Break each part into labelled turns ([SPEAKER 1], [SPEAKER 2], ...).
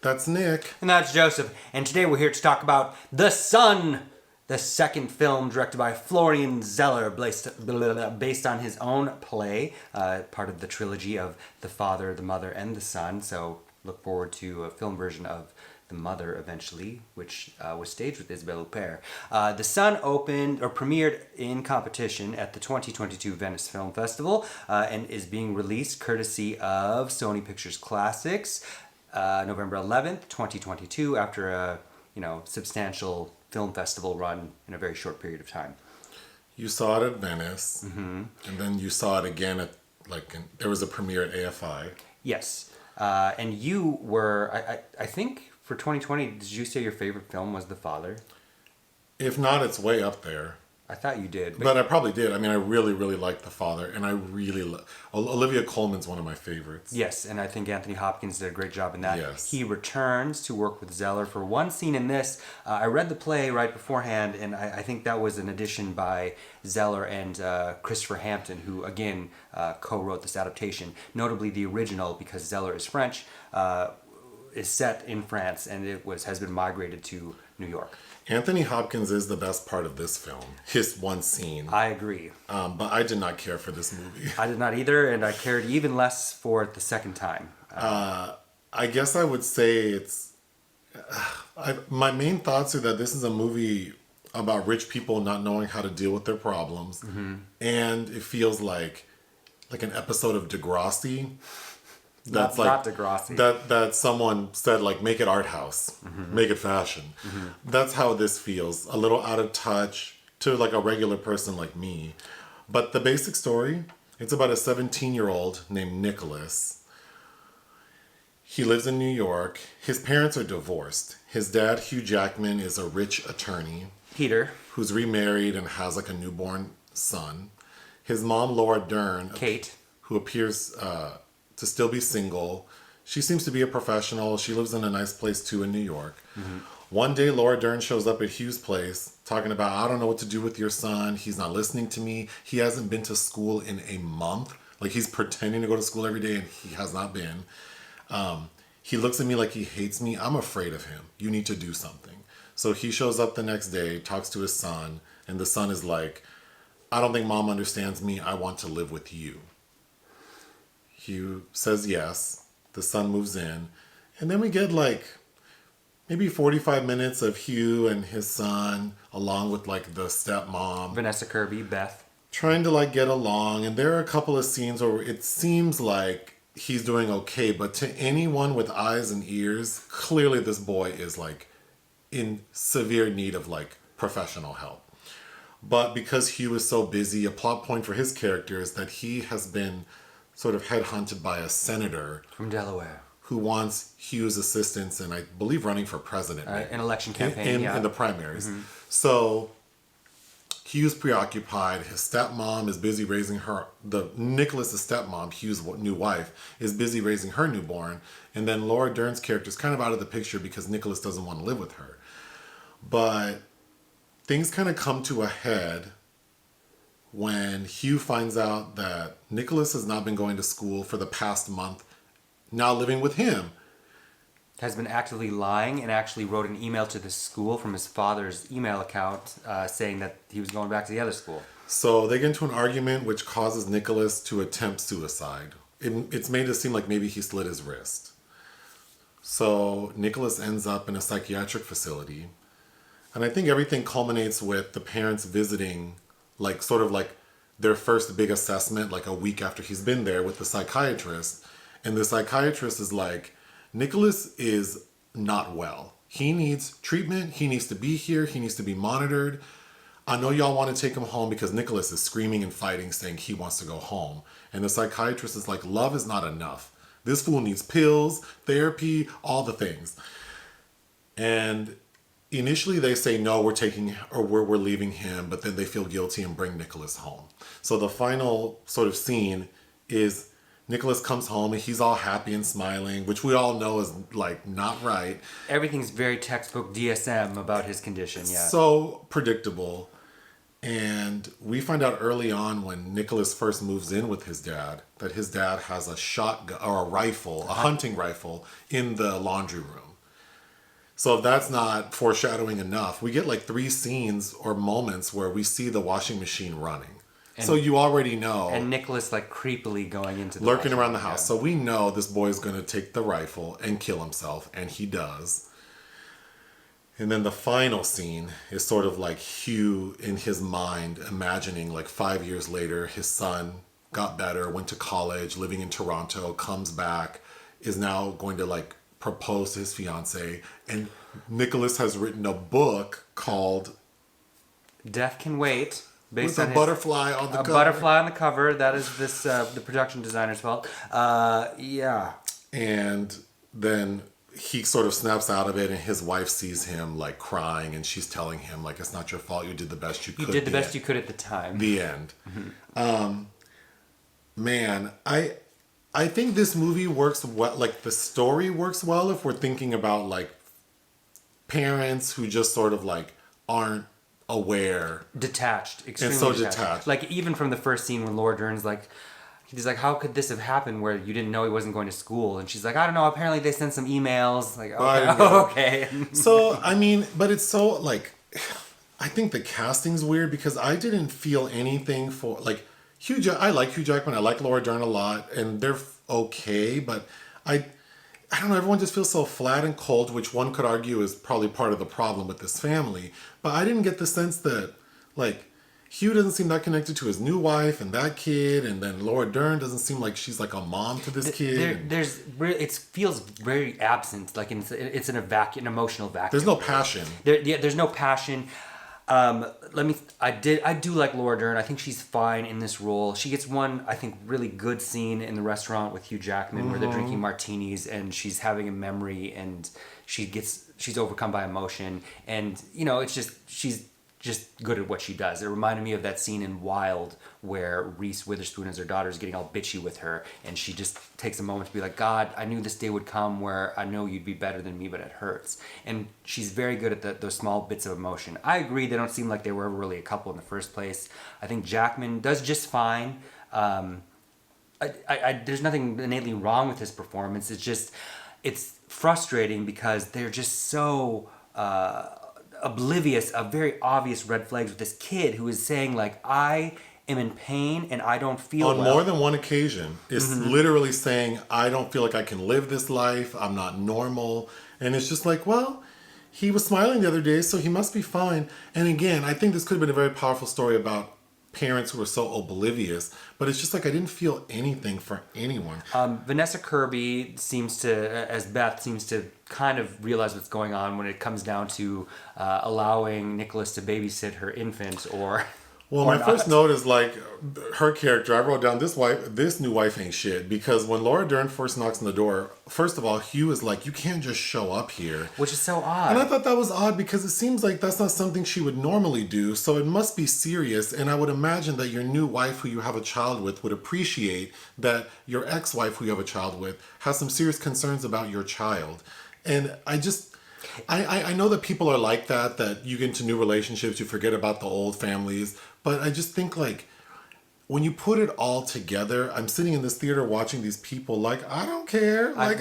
[SPEAKER 1] That's Nick.
[SPEAKER 2] And that's Joseph. And today we're here to talk about The Son, the second film directed by Florian Zeller, based on his own play, part of the trilogy of The Father, the Mother, and the Son. So look forward to a film version of The Mother eventually, which was staged with Isabelle Huppert. The Son premiered in competition at the 2022 Venice Film Festival and is being released courtesy of Sony Pictures Classics. November 11th, 2022, after a substantial film festival run in a very short period of time.
[SPEAKER 1] You saw it at Venice, and then you saw it again at there was a premiere at AFI.
[SPEAKER 2] Yes, and you were I think for 2020. Did you say your favorite film was The Father?
[SPEAKER 1] If not, it's way up there.
[SPEAKER 2] I thought you did.
[SPEAKER 1] But I probably did. I mean, I really, really like The Father, and I really Olivia Colman's one of my favorites.
[SPEAKER 2] Yes, and I think Anthony Hopkins did a great job in that.
[SPEAKER 1] Yes.
[SPEAKER 2] He returns to work with Zeller for one scene in this. I read the play right beforehand, and I think that was an addition by Zeller and Christopher Hampton, who, again, co-wrote this adaptation. Notably, the original, because Zeller is French, is set in France, and has been migrated to New York.
[SPEAKER 1] Anthony Hopkins is the best part of this film. His one scene.
[SPEAKER 2] I agree.
[SPEAKER 1] But I did not care for this movie.
[SPEAKER 2] I did not either, and I cared even less for it the second time.
[SPEAKER 1] I guess I would say it's... my main thoughts are that this is a movie about rich people not knowing how to deal with their problems. Mm-hmm. And it feels like an episode of Degrassi. That's
[SPEAKER 2] not Degrassi.
[SPEAKER 1] That someone said, make it art house, make it fashion. Mm-hmm. That's how this feels. A little out of touch to a regular person like me. But the basic story, it's about a 17-year-old named Nicholas. He lives in New York. His parents are divorced. His dad, Hugh Jackman, is a rich attorney.
[SPEAKER 2] Peter.
[SPEAKER 1] Who's remarried and has a newborn son. His mom, Laura Dern.
[SPEAKER 2] Kate.
[SPEAKER 1] Who appears... to still be single. She seems to be a professional. She lives in a nice place too in New York. Mm-hmm. One day Laura Dern shows up at Hugh's place talking about, I don't know what to do with your son. He's not listening to me. He hasn't been to school in a month. He's pretending to go to school every day and he has not been. He looks at me like he hates me. I'm afraid of him. You need to do something. So he shows up the next day, talks to his son, and the son is like, I don't think mom understands me. I want to live with you. Hugh says yes. The son moves in. And then we get maybe 45 minutes of Hugh and his son along with the stepmom.
[SPEAKER 2] Vanessa, Kirby, Beth.
[SPEAKER 1] Trying to get along. And there are a couple of scenes where it seems like he's doing okay. But to anyone with eyes and ears, clearly this boy is in severe need of professional help. But because Hugh is so busy, a plot point for his character is that he has been sort of headhunted by a senator
[SPEAKER 2] from Delaware
[SPEAKER 1] who wants Hugh's assistance and I believe running for president.
[SPEAKER 2] An election campaign,
[SPEAKER 1] in the primaries. Mm-hmm. So Hugh's preoccupied. His stepmom is busy raising Nicholas's stepmom, Hugh's new wife, is busy raising her newborn. And then Laura Dern's character is kind of out of the picture because Nicholas doesn't want to live with her. But things kind of come to a head when Hugh finds out that Nicholas has not been going to school for the past month, now living with him.
[SPEAKER 2] Has been actively lying and actually wrote an email to the school from his father's email account saying that he was going back to the other school.
[SPEAKER 1] So they get into an argument which causes Nicholas to attempt suicide. It's made it seem like maybe he slit his wrist. So Nicholas ends up in a psychiatric facility. And I think everything culminates with the parents visiting their first big assessment, a week after he's been there with the psychiatrist. And the psychiatrist is like, Nicholas is not well. He needs treatment. He needs to be here. He needs to be monitored. I know y'all want to take him home because Nicholas is screaming and fighting, saying he wants to go home. And the psychiatrist is like, love is not enough. This fool needs pills, therapy, all the things. And initially they say, no, we're leaving him, but then they feel guilty and bring Nicholas home. So the final sort of scene is Nicholas comes home and he's all happy and smiling, which we all know is not right.
[SPEAKER 2] Everything's very textbook DSM about his condition, yeah.
[SPEAKER 1] So predictable. And we find out early on when Nicholas first moves in with his dad that his dad has a shotgun or a rifle, a hunting rifle in the laundry room. So if that's not foreshadowing enough, we get like 3 scenes or moments where we see the washing machine running. So you already know.
[SPEAKER 2] And Nicholas like creepily going into the
[SPEAKER 1] lurking
[SPEAKER 2] washroom.
[SPEAKER 1] around the house. So we know this boy's going to take the rifle and kill himself, and he does. And then the final scene is sort of like Hugh in his mind imagining like 5 years later, his son got better, went to college, living in Toronto, comes back, is now going to like propose to his fiance. And Nicholas has written a book called
[SPEAKER 2] Death Can Wait.
[SPEAKER 1] With a butterfly on the cover.
[SPEAKER 2] A butterfly on the cover. That is this the production designer's fault. Yeah.
[SPEAKER 1] And then he sort of snaps out of it, and his wife sees him like crying, and she's telling him like, it's not your fault, you did the best you could.
[SPEAKER 2] You did the best you could at the time.
[SPEAKER 1] The end. Man, I think this movie works well, like the story works well if we're thinking about like parents who just sort of like aren't aware.
[SPEAKER 2] Detached. Extremely
[SPEAKER 1] And so detached.
[SPEAKER 2] Like even from the first scene when Laura Dern's like, he's like, how could this have happened where you didn't know he wasn't going to school? And she's like, I don't know, apparently they sent some emails. Like, okay. Okay.
[SPEAKER 1] So, I mean, but it's so like, I think the casting's weird because I didn't feel anything for like I like Hugh Jackman, I like Laura Dern a lot, and they're okay, but I don't know, everyone just feels so flat and cold, which one could argue is probably part of the problem with this family. But I didn't get the sense that, like, Hugh doesn't seem that connected to his new wife and that kid, and then Laura Dern doesn't seem like she's like a mom to this kid.
[SPEAKER 2] It feels very absent, like it's in an emotional vacuum.
[SPEAKER 1] There's no passion.
[SPEAKER 2] There's no passion. I do like Laura Dern. I think she's fine in this role. She gets one, I think, really good scene in the restaurant with Hugh Jackman where they're drinking martinis and she's having a memory and she's overcome by emotion. And, you know, it's just, she's just good at what she does. It reminded me of that scene in Wild where Reese Witherspoon as her daughter is getting all bitchy with her, and she just takes a moment to be like, God, I knew this day would come where I know you'd be better than me, but it hurts. And she's very good at those small bits of emotion. I agree, they don't seem like they were ever really a couple in the first place. I think Jackman does just fine. There's nothing innately wrong with his performance. It's just, it's frustrating because they're just so oblivious of very obvious red flags with this kid who is saying like, I am in pain and I don't feel
[SPEAKER 1] on more than one occasion is literally saying, I don't feel like I can live this life, I'm not normal. And it's just like, well, he was smiling the other day, so he must be fine. And again, I think this could have been a very powerful story about parents who are so oblivious, but it's just like I didn't feel anything for anyone.
[SPEAKER 2] Vanessa Kirby seems to, as Beth, seems to kind of realize what's going on when it comes down to allowing Nicholas to babysit her infant or...
[SPEAKER 1] Well, my first note is like her character. I wrote down this new wife ain't shit, because when Laura Dern first knocks on the door, first of all, Hugh is like, you can't just show up here.
[SPEAKER 2] Which is so odd.
[SPEAKER 1] And I thought that was odd because it seems like that's not something she would normally do. So it must be serious. And I would imagine that your new wife who you have a child with would appreciate that your ex-wife who you have a child with has some serious concerns about your child. And I know that people are like that you get into new relationships, you forget about the old families. But I just think like when you put it all together, I'm sitting in this theater watching these people like, I don't care. Like,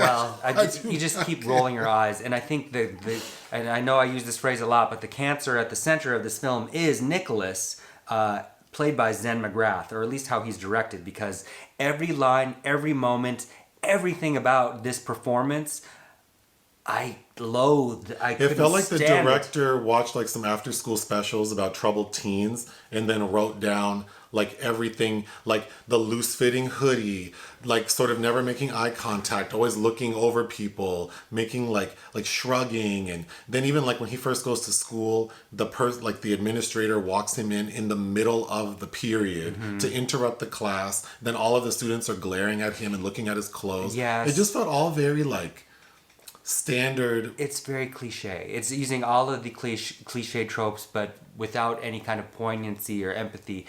[SPEAKER 2] you just keep rolling your eyes. And I think and I know I use this phrase a lot, but the cancer at the center of this film is Nicholas, played by Zen McGrath, or at least how he's directed, because every line, every moment, everything about this performance, I loathed.
[SPEAKER 1] It felt like the director watched like some after school specials about troubled teens and then wrote down like everything, like the loose fitting hoodie, like sort of never making eye contact, always looking over people, making like shrugging. And then even like when he first goes to school, the administrator walks him in the middle of the period to interrupt the class. Then all of the students are glaring at him and looking at his clothes.
[SPEAKER 2] Yes.
[SPEAKER 1] It just felt all very like standard.
[SPEAKER 2] It's very cliche. It's using all of the cliche tropes, but without any kind of poignancy or empathy.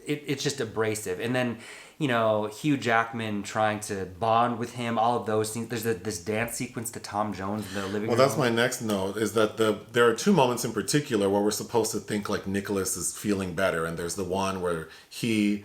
[SPEAKER 2] It's just abrasive. And then, you know, Hugh Jackman trying to bond with him, all of those scenes. There's this dance sequence to Tom Jones in the living room.
[SPEAKER 1] Well, that's my next note, is that there are two moments in particular where we're supposed to think like Nicholas is feeling better. And there's the one where Hugh,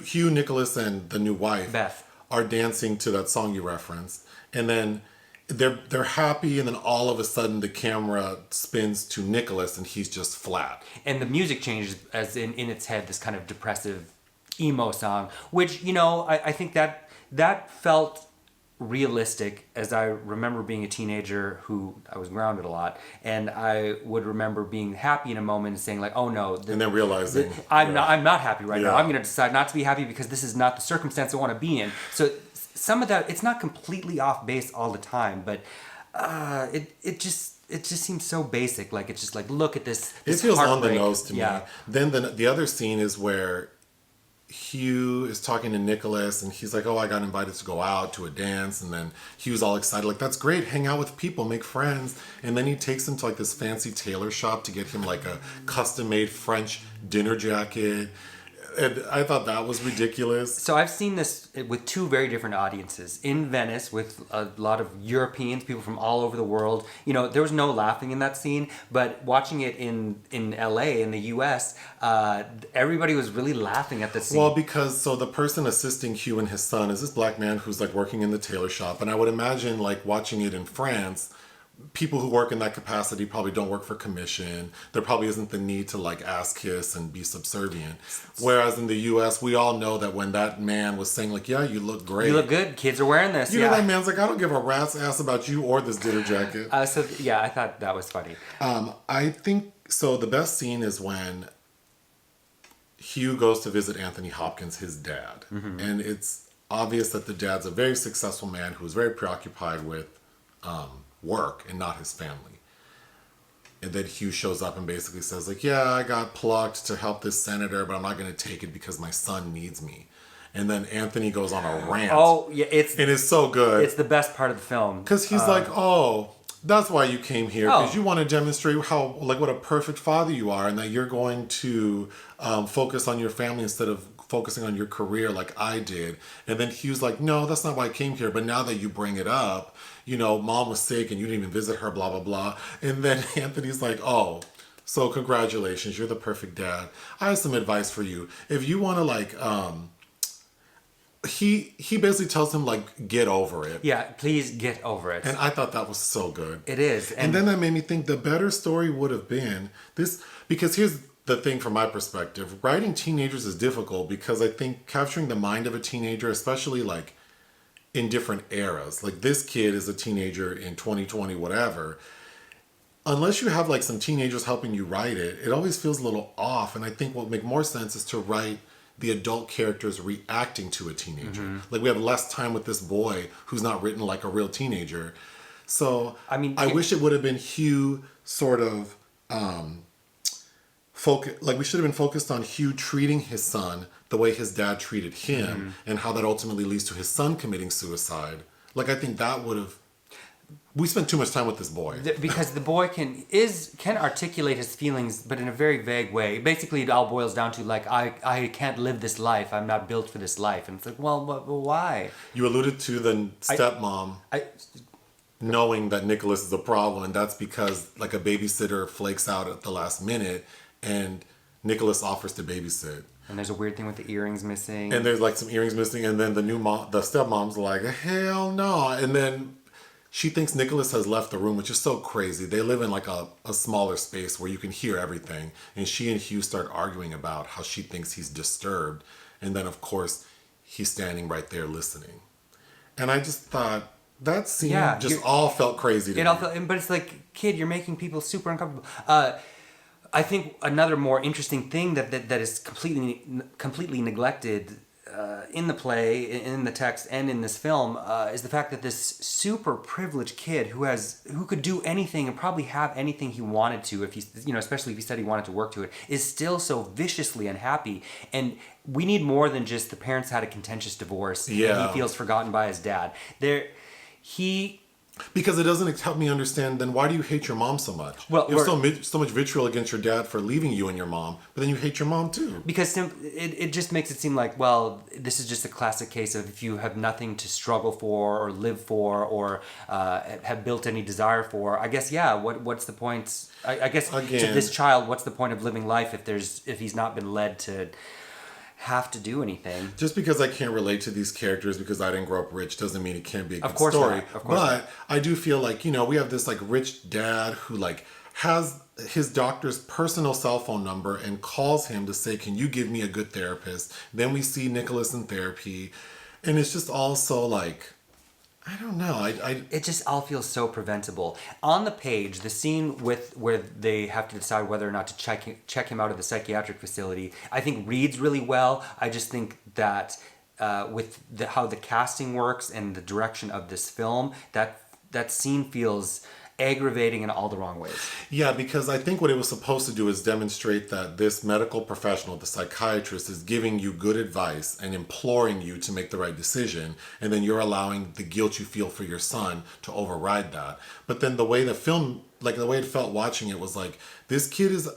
[SPEAKER 1] Nicholas, and the new wife,
[SPEAKER 2] Beth,
[SPEAKER 1] are dancing to that song you referenced. And then they're happy, and then all of a sudden the camera spins to Nicholas, and he's just flat.
[SPEAKER 2] And the music changes as in its head this kind of depressive emo song, which, you know, I think that felt realistic, as I remember being a teenager who I was grounded a lot, and I would remember being happy in a moment and saying like, oh no,
[SPEAKER 1] And then realizing
[SPEAKER 2] I'm not happy right now.
[SPEAKER 1] Yeah.
[SPEAKER 2] I'm going to decide not to be happy because this is not the circumstance I want to be in. So some of that, it's not completely off base all the time, but it just seems so basic. Like, it's just like, look at this
[SPEAKER 1] It feels on the
[SPEAKER 2] heartbreak.
[SPEAKER 1] nose to
[SPEAKER 2] Yeah.
[SPEAKER 1] me. Then the other scene is where Hugh is talking to Nicholas, and he's like, oh, I got invited to go out to a dance. And then Hugh's all excited, like, that's great, hang out with people, make friends. And then he takes him to like this fancy tailor shop to get him like a custom made French dinner jacket. And I thought that was ridiculous.
[SPEAKER 2] So I've seen this with two very different audiences. In Venice, with a lot of Europeans, people from all over the world. You know, there was no laughing in that scene, but watching it in LA, in the US, everybody was really laughing at the scene.
[SPEAKER 1] Well, because so the person assisting Hugh and his son is this black man who's like working in the tailor shop. And I would imagine like watching it in France, people who work in that capacity probably don't work for commission. There probably isn't the need to like ass kiss and be subservient. Whereas in the US, we all know that when that man was saying like, yeah, you look great.
[SPEAKER 2] You look good. Kids are wearing this.
[SPEAKER 1] You
[SPEAKER 2] yeah.
[SPEAKER 1] know, that man's like, I don't give a rat's ass about you or this dinner jacket.
[SPEAKER 2] So yeah, I thought that was funny.
[SPEAKER 1] I think, so the best scene is when Hugh goes to visit Anthony Hopkins, his dad.
[SPEAKER 2] Mm-hmm.
[SPEAKER 1] And it's obvious that the dad's a very successful man who is very preoccupied with work and not his family. And then Hugh shows up and basically says like, yeah, I got plucked to help this senator, but I'm not going to take it because my son needs me. And then Anthony goes on a rant.
[SPEAKER 2] Oh, yeah, it's
[SPEAKER 1] so good.
[SPEAKER 2] It's the best part of the film.
[SPEAKER 1] Because he's like, oh, that's why you came here. Because
[SPEAKER 2] Oh.
[SPEAKER 1] you want to demonstrate how, like, what a perfect father you are, and that you're going to focus on your family instead of focusing on your career like I did. And then Hugh's like, no, that's not why I came here. But now that you bring it up, you know, mom was sick and you didn't even visit her, blah, blah, blah. And then Anthony's like, oh, so congratulations, you're the perfect dad. I have some advice for you. If you want to, like, he basically tells him, like, get over it.
[SPEAKER 2] Yeah, please get over it.
[SPEAKER 1] And I thought that was so good.
[SPEAKER 2] It is.
[SPEAKER 1] And then that made me think the better story would have been this, because here's the thing from my perspective. Writing teenagers is difficult because I think capturing the mind of a teenager, especially like in different eras, like this kid is a teenager in 2020, whatever. Unless you have like some teenagers helping you write it, it always feels a little off. And I think what would make more sense is to write the adult characters reacting to a teenager.
[SPEAKER 2] Mm-hmm.
[SPEAKER 1] Like we have less time with this boy who's not written like a real teenager. So I wish it would have been Hugh sort of we should have been focused on Hugh treating his son the way his dad treated him, and how that ultimately leads to his son committing suicide. Like I think that would have. We spent too much time with this boy.
[SPEAKER 2] Because the boy can articulate his feelings, but in a very vague way. Basically, it all boils down to like, I can't live this life. I'm not built for this life. And it's like, well, why?
[SPEAKER 1] You alluded to the stepmom knowing that Nicholas is a problem, and that's because like a babysitter flakes out at the last minute, and Nicholas offers to babysit.
[SPEAKER 2] And there's a weird thing with the earrings missing.
[SPEAKER 1] And there's like some earrings missing, and then the stepmom's like, hell no. And then she thinks Nicholas has left the room, which is so crazy. They live in like a smaller space where you can hear everything. And she and Hugh start arguing about how she thinks he's disturbed. And then, of course, he's standing right there listening. And I just thought that scene all felt crazy to me.
[SPEAKER 2] But it's like, kid, you're making people super uncomfortable. I think another more interesting thing that is completely neglected in the play, in the text, and in this film is the fact that this super privileged kid who could do anything and probably have anything he wanted to, if he, especially if he said he wanted to work to it, is still so viciously unhappy. And we need more than just the parents had a contentious divorce and he feels forgotten by his dad.
[SPEAKER 1] Because it doesn't help me understand, then why do you hate your mom so much?
[SPEAKER 2] Well,
[SPEAKER 1] you have so much vitriol against your dad for leaving you and your mom, but then you hate your mom too.
[SPEAKER 2] Because it just makes it seem like, well, this is just a classic case of if you have nothing to struggle for or live for or have built any desire for, I guess, what's the point? I guess again, to this child, what's the point of living life if he's not been led to have to do anything.
[SPEAKER 1] Just because I can't relate to these characters because I didn't grow up rich doesn't mean it can't be a good
[SPEAKER 2] Of course
[SPEAKER 1] story.
[SPEAKER 2] not. Of course
[SPEAKER 1] but
[SPEAKER 2] not.
[SPEAKER 1] I do feel like, we have this like rich dad who like has his doctor's personal cell phone number and calls him to say, can you give me a good therapist? Then we see Nicholas in therapy. And it's just also like, I don't know.
[SPEAKER 2] It just all feels so preventable. On the page, the scene where they have to decide whether or not to check him out of the psychiatric facility, I think reads really well. I just think that with how the casting works and the direction of this film, that scene feels aggravating in all the wrong ways.
[SPEAKER 1] Yeah, because I think what it was supposed to do is demonstrate that this medical professional, the psychiatrist, is giving you good advice and imploring you to make the right decision, and then you're allowing the guilt you feel for your son to override that. But then the way the film, like the way it felt watching it was like, this kid is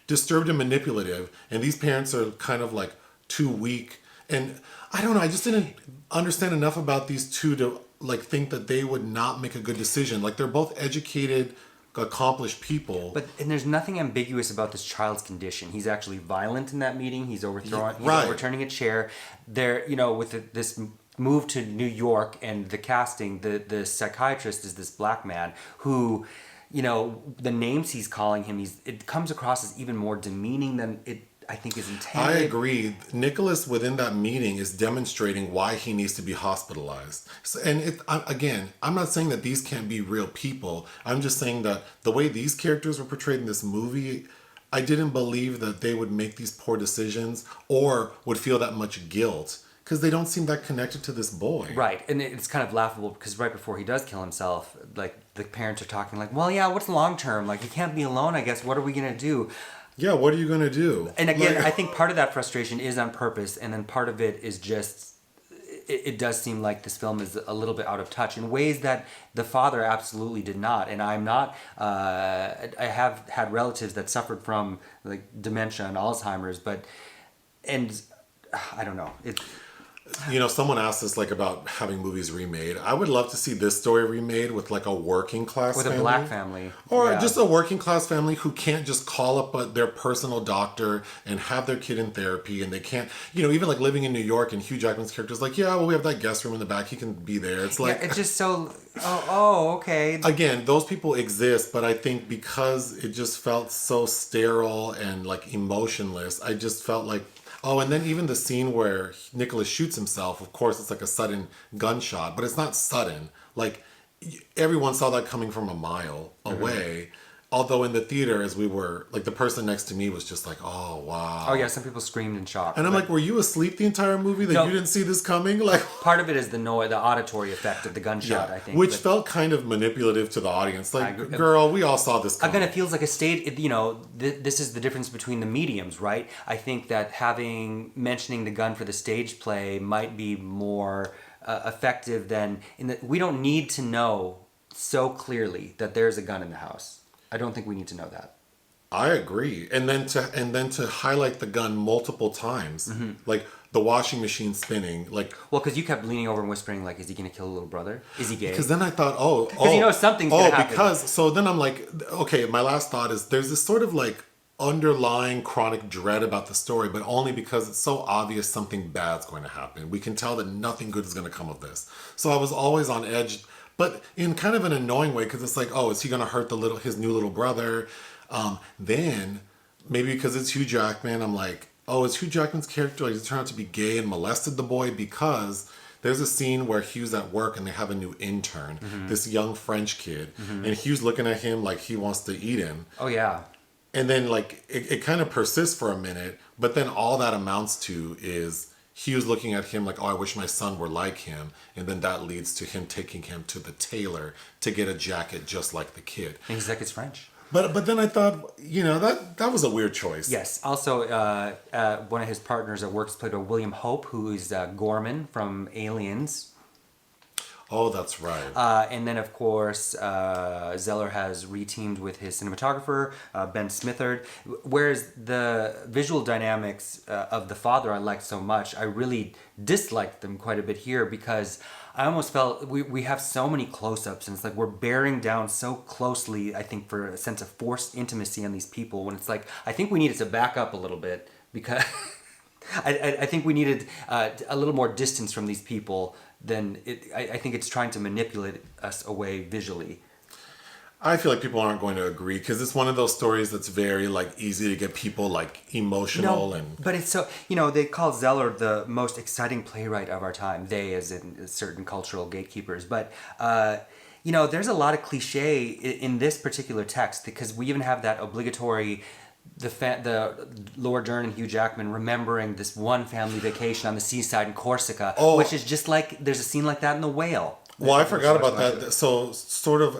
[SPEAKER 1] disturbed and manipulative, and these parents are kind of like too weak. And I don't know, I just didn't understand enough about these two to like think that they would not make a good decision. Like they're both educated, accomplished people.
[SPEAKER 2] And there's nothing ambiguous about this child's condition. He's actually violent in that meeting. He's overturning a chair. There, with this move to New York and the casting, the psychiatrist is this black man who, the names he's calling him, it comes across as even more demeaning than it I think is intended.
[SPEAKER 1] I agree. Nicholas within that meeting is demonstrating why he needs to be hospitalized. So, and I'm not saying that these can't be real people. I'm just saying that the way these characters were portrayed in this movie, I didn't believe that they would make these poor decisions or would feel that much guilt because they don't seem that connected to this boy.
[SPEAKER 2] Right. And it's kind of laughable because right before he does kill himself, like the parents are talking like, well, yeah, what's long term? Like, he can't be alone, I guess. What are we going to do?
[SPEAKER 1] Yeah, what are you going to do?
[SPEAKER 2] And again, I think part of that frustration is on purpose, and then part of it is just, it does seem like this film is a little bit out of touch in ways that the father absolutely did not. And I'm not, I have had relatives that suffered from like dementia and Alzheimer's, and I don't know.
[SPEAKER 1] Someone asked us like about having movies remade. I would love to see this story remade with like a working class
[SPEAKER 2] with
[SPEAKER 1] family.
[SPEAKER 2] a black family.
[SPEAKER 1] Or just a working class family who can't just call up their personal doctor and have their kid in therapy, and they can't, even like living in New York and Hugh Jackman's character is like, yeah, well, we have that guest room in the back. He can be there. It's like...
[SPEAKER 2] Yeah, it's just so... Oh, okay.
[SPEAKER 1] Again, those people exist, but I think because it just felt so sterile and like emotionless, I just felt like... Oh, and then even the scene where Nicholas shoots himself, of course, it's like a sudden gunshot, but it's not sudden. Like, everyone saw that coming from a mile away. Although in the theater, as we were, like, the person next to me was just like, oh, wow.
[SPEAKER 2] Oh, yeah, some people screamed in shock.
[SPEAKER 1] And I'm like, were you asleep the entire movie that you didn't see this coming? Like,
[SPEAKER 2] part of it is the auditory effect of the gunshot, I think.
[SPEAKER 1] Which felt kind of manipulative to the audience. Like, girl, we all saw this coming.
[SPEAKER 2] Again, it feels like a stage, this is the difference between the mediums, right? I think that mentioning the gun for the stage play might be more effective than, we don't need to know so clearly that there's a gun in the house. I don't think we need to know that.
[SPEAKER 1] I agree. And then to highlight the gun multiple times, like the washing machine spinning, like...
[SPEAKER 2] Well, because you kept leaning over and whispering, like, is he going to kill a little brother? Is he gay?
[SPEAKER 1] Because then I thought,
[SPEAKER 2] because something's going to happen.
[SPEAKER 1] So then I'm like, okay, my last thought is there's this sort of like underlying chronic dread about the story, but only because it's so obvious something bad's going to happen. We can tell that nothing good is going to come of this. So I was always on edge, but in kind of an annoying way, because it's like, oh, is he going to hurt his new little brother? Then maybe because it's Hugh Jackman, I'm like, oh, is Hugh Jackman's character like, turned out to be gay and molested the boy? Because there's a scene where Hugh's at work and they have a new intern, this young French kid, and Hugh's looking at him like he wants to eat him.
[SPEAKER 2] Oh, yeah.
[SPEAKER 1] And then like it kind of persists for a minute, but then all that amounts to is Hugh's looking at him like, oh, I wish my son were like him. And then that leads to him taking him to the tailor to get a jacket just like the kid.
[SPEAKER 2] And he's like, it's French.
[SPEAKER 1] But then I thought, that was a weird choice.
[SPEAKER 2] Yes. Also, one of his partners at work is played by William Hope, who is Gorman from Aliens.
[SPEAKER 1] Oh, that's right.
[SPEAKER 2] And then, of course, Zeller has reteamed with his cinematographer, Ben Smithard. Whereas the visual dynamics of the father I liked so much, I really disliked them quite a bit here because I almost felt we have so many close-ups and it's like we're bearing down so closely, I think, for a sense of forced intimacy on these people when it's like, I think we needed to back up a little bit because... I think we needed a little more distance from these people than it. I think it's trying to manipulate us away visually.
[SPEAKER 1] I feel like people aren't going to agree because it's one of those stories that's very like easy to get people like emotional
[SPEAKER 2] But it's so, they call Zeller the most exciting playwright of our time. They, as in certain cultural gatekeepers. But, there's a lot of cliche in this particular text because we even have that obligatory, the Lord Dern and Hugh Jackman remembering this one family vacation on the seaside in Corsica, which is just like, there's a scene like that in The Whale.
[SPEAKER 1] Well, I forgot about that. So, sort of,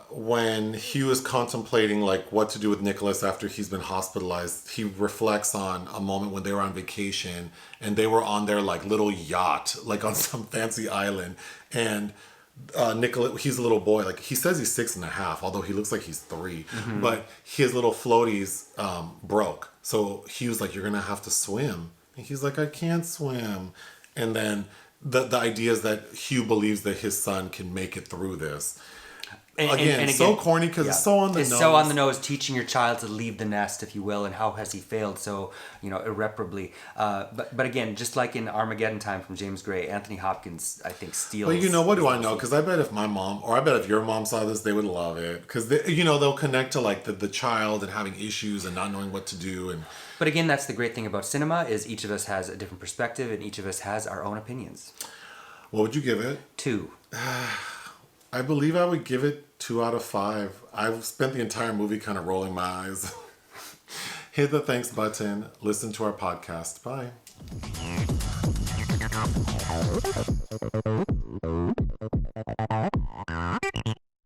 [SPEAKER 1] when Hugh is contemplating like what to do with Nicholas after he's been hospitalized, he reflects on a moment when they were on vacation and they were on their like little yacht, like on some fancy island, and Nicholas, he's a little boy. Like he says he's 6.5, although he looks like he's 3. Mm-hmm. But his little floaties broke, so Hugh's like, "You're gonna have to swim," and he's like, "I can't swim," and then. The idea is that Hugh believes that his son can make it through this. Again, so corny because it's so on the nose.
[SPEAKER 2] It's so on the nose, teaching your child to leave the nest, if you will, and how has he failed so, irreparably. But again, just like in Armageddon Time from James Gray, Anthony Hopkins, I think, steals...
[SPEAKER 1] Well, what do I know? Because I bet if my mom, or I bet if your mom saw this, they would love it. Because, they'll connect to, like, the child and having issues and not knowing what to do.
[SPEAKER 2] But again, that's the great thing about cinema, is each of us has a different perspective, and each of us has our own opinions.
[SPEAKER 1] What would you give it?
[SPEAKER 2] 2.
[SPEAKER 1] I believe I would give it 2 out of 5. I've spent the entire movie kind of rolling my eyes. Hit the thanks button. Listen to our podcast. Bye.